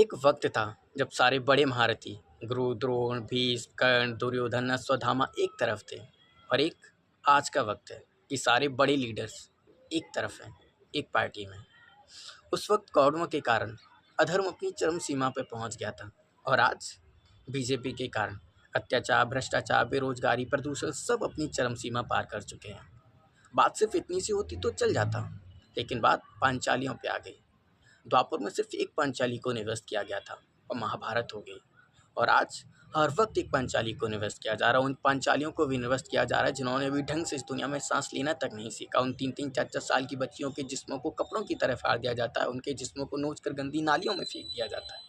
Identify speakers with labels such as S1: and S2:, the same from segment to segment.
S1: एक वक्त था जब सारे बड़े महारथी गुरु द्रोण भीष्म कर्ण दुर्योधन अश्वत्थामा एक तरफ थे और एक आज का वक्त है कि सारे बड़े लीडर्स एक तरफ हैं, एक पार्टी में। उस वक्त कौरवों के कारण अधर्म अपनी चरम सीमा पर पहुंच गया था और आज बीजेपी के कारण अत्याचार भ्रष्टाचार बेरोजगारी प्रदूषण सब अपनी चरम सीमा पार कर चुके हैं। बात सिर्फ इतनी सी होती तो चल जाता, लेकिन बात पांचालियों पे आ गई। द्वापर में सिर्फ एक पांचाली को निवस्त किया गया था और महाभारत हो गई। और आज हर वक्त एक पांचाली को निवस्त किया जा रहा है। उन पांचालियों को भी निवस्त किया जा रहा है जिन्होंने भी ढंग से इस दुनिया में सांस लेना तक नहीं सीखा। उन 3-3 4-4 साल की बच्चियों के जिस्मों को कपड़ों की तरह फाड़ दिया जाता है, उनके जिस्मों को नोच कर गंदी नालियों में फेंक दिया जाता है।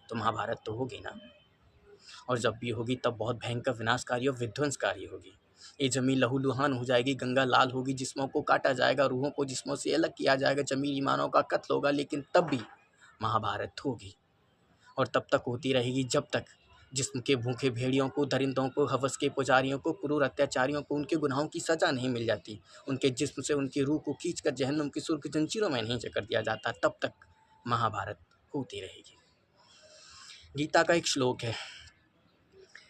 S1: तो महाभारत तो होगी ना, और जब भी होगी तब बहुत भयंकर विनाशकारी और विध्वंसकारी होगी। ये जमीन लहूलुहान हो जाएगी, गंगा लाल होगी, जिस्मों को काटा जाएगा, रूहों को जिस्मों से अलग किया जाएगा, जमीन ईमानों का कत्ल होगा। लेकिन तब भी महाभारत होगी और तब तक होती रहेगी जब तक जिस्म के भूखे भेड़ियों को, दरिंदों को, हवस के पुजारियों को, क्रूर अत्याचारियों को उनके गुनाहों की सज़ा नहीं मिल जाती, उनके जिस्म से उनकी रूह को खींचकर जहन्नुम की सुर्ख जंजीरों में नहीं जकड़ दिया जाता, तब तक महाभारत होती रहेगी। गीता का एक श्लोक है,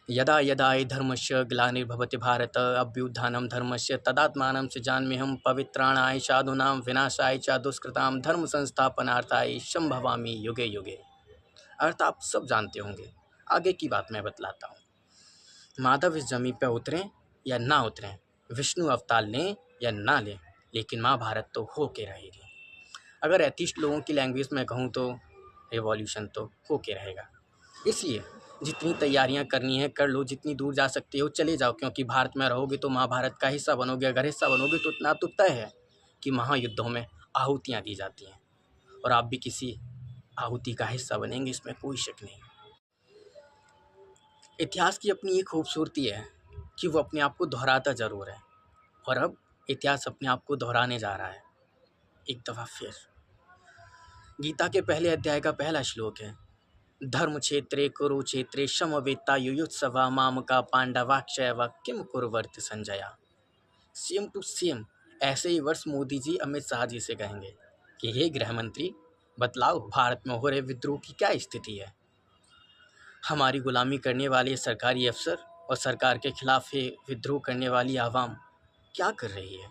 S1: यदा यदा हि धर्मस्य ग्लानिर्भवति भारत अभ्युत्थानं धर्मस्य तदात्मानं सृजाम्यहं पवित्राणाय साधूनां विनाशाय च दुष्कृतां धर्म संस्थापनार्थाय संभवामि युगे युगे। अर्थ आप सब जानते होंगे, आगे की बात मैं बतलाता हूँ। माधव इस जमीन पर उतरें या ना उतरें, विष्णु अवतार लें या ना लें, लेकिन महाभारत तो हो के रहेगी। अगर एथिस्ट लोगों की लैंग्वेज में कहूँ तो रिवॉल्यूशन तो हो के रहेगा। इसलिए जितनी तैयारियां करनी है कर लो, जितनी दूर जा सकते हो चले जाओ, क्योंकि भारत में रहोगे तो महाभारत का हिस्सा बनोगे। अगर हिस्सा बनोगे तो इतना तो तय है कि महायुद्धों में आहुतियां दी जाती हैं और आप भी किसी आहुति का हिस्सा बनेंगे, इसमें कोई शक नहीं। इतिहास की अपनी एक खूबसूरती है कि वो अपने आप को दोहराता ज़रूर है, और अब इतिहास अपने आप को दोहराने जा रहा है एक दफ़ा फिर। गीता के पहले अध्याय का पहला श्लोक है, धर्म क्षेत्रे कुरुक्षेत्रे समवेता युयुत्सवा मामका पांडवाक्षय किम कुरुवर्त संजया। सेम टू सेम ऐसे ही वर्ष मोदी जी अमित शाह जी से कहेंगे कि हे गृह मंत्री, बतलाओ भारत में हो रहे विद्रोह की क्या स्थिति है। हमारी गुलामी करने वाले सरकारी अफसर और सरकार के खिलाफ विद्रोह करने वाली आवाम क्या कर रही है।